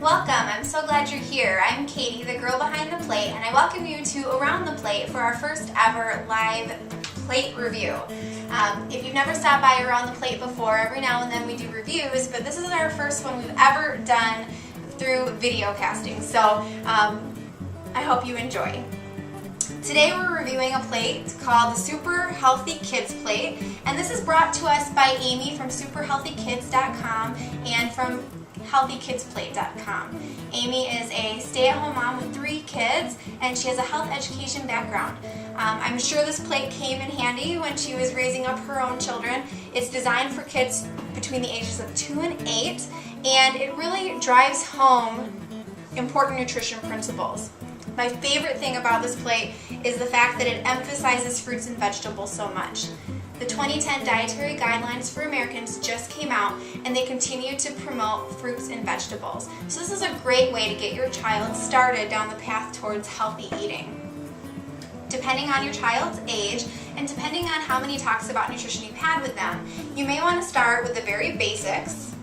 Welcome, I'm so glad you're here. I'm Katie, the girl behind the plate, and I welcome you to Around the Plate for our first ever live plate review. If you've never stopped by Around the Plate before, every now and then we do reviews, but this is our first one we've ever done through video casting, so I hope you enjoy. Today we're reviewing a plate called the Super Healthy Kids Plate, and this is brought to us by Amy from superhealthykids.com and from healthykidsplate.com. Amy is a stay-at-home mom with 3 kids, and she has a health education background. I'm sure this plate came in handy when she was raising up her own children. It's designed for kids between the ages of 2 and 8, and it really drives home important nutrition principles. My favorite thing about this plate is the fact that it emphasizes fruits and vegetables so much. The 2010 Dietary Guidelines for Americans just came out, and they continue to promote fruits and vegetables. So this is a great way to get your child started down the path towards healthy eating. Depending on your child's age, and depending on how many talks about nutrition you've had with them, you may want to start with the very basics,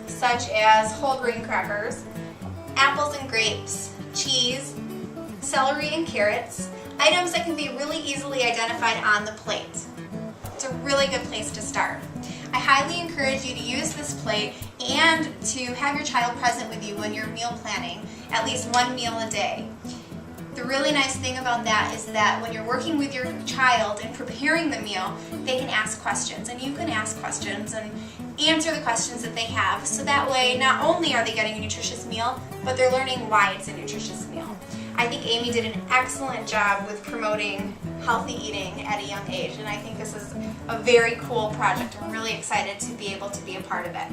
such as whole grain crackers, apples and grapes, cheese, celery and carrots, items that can be really easily identified on the plate. It's a really good place to start. I highly encourage you to use this plate and to have your child present with you when you're meal planning, at least one meal a day. The really nice thing about that is that when you're working with your child and preparing the meal, they can ask questions, and you can ask questions and answer the questions that they have, so that way not only are they getting a nutritious meal, but they're learning why it's a nutritious meal. I think Amy did an excellent job with promoting healthy eating at a young age, and I think this is a very cool project. I'm really excited to be able to be a part of it.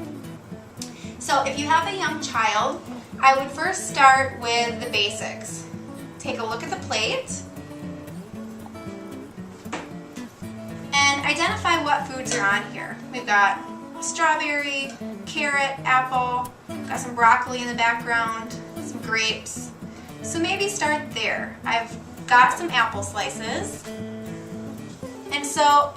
So if you have a young child, I would first start with the basics. Take a look at the plate and identify what foods are on here. We've got strawberry, carrot, apple, got some broccoli in the background, some grapes. So maybe start there. I've got some apple slices. And so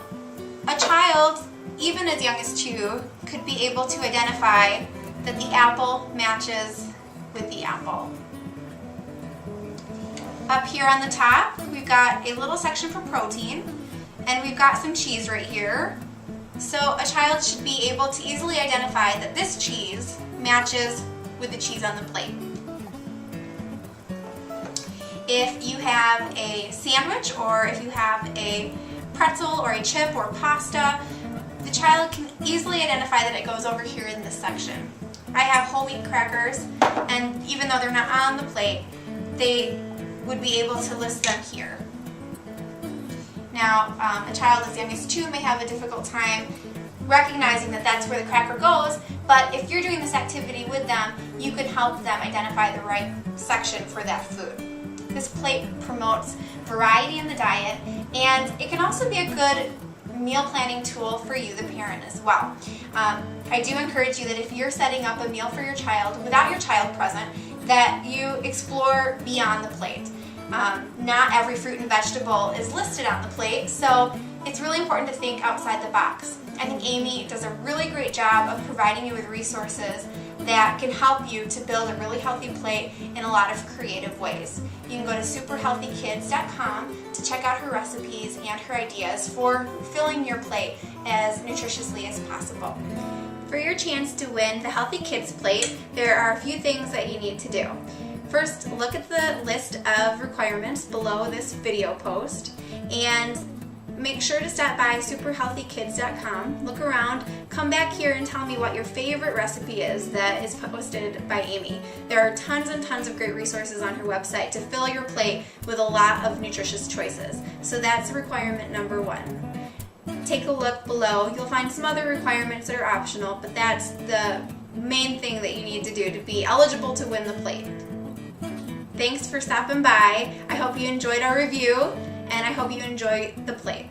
a child, even as young as 2, could be able to identify that the apple matches with the apple. Up here on the top, we've got a little section for protein, and we've got some cheese right here. So a child should be able to easily identify that this cheese matches with the cheese on the plate. If you have a sandwich, or if you have a pretzel or a chip or pasta, the child can easily identify that it goes over here in this section. I have whole wheat crackers, and even though they're not on the plate, they would be able to list them here. Now, a child as young as 2 may have a difficult time recognizing that that's where the cracker goes, but if you're doing this activity with them, you can help them identify the right section for that food. This plate promotes variety in the diet, and it can also be a good meal planning tool for you, the parent, as well. I do encourage you that if you're setting up a meal for your child without your child present, that you explore beyond the plate. Not every fruit and vegetable is listed on the plate, so it's really important to think outside the box. I think Amy does a really great job of providing you with resources that can help you to build a really healthy plate in a lot of creative ways. You can go to superhealthykids.com to check out her recipes and her ideas for filling your plate as nutritiously as possible. For your chance to win the Healthy Kids Plate, there are a few things that you need to do. First, look at the list of requirements below this video post, and make sure to stop by superhealthykids.com, look around, come back here and tell me what your favorite recipe is that is posted by Amy. There are tons and tons of great resources on her website to fill your plate with a lot of nutritious choices. So that's requirement number 1. Take a look below. You'll find some other requirements that are optional, but that's the main thing that you need to do to be eligible to win the plate. Thanks for stopping by. I hope you enjoyed our review, and I hope you enjoy the plate.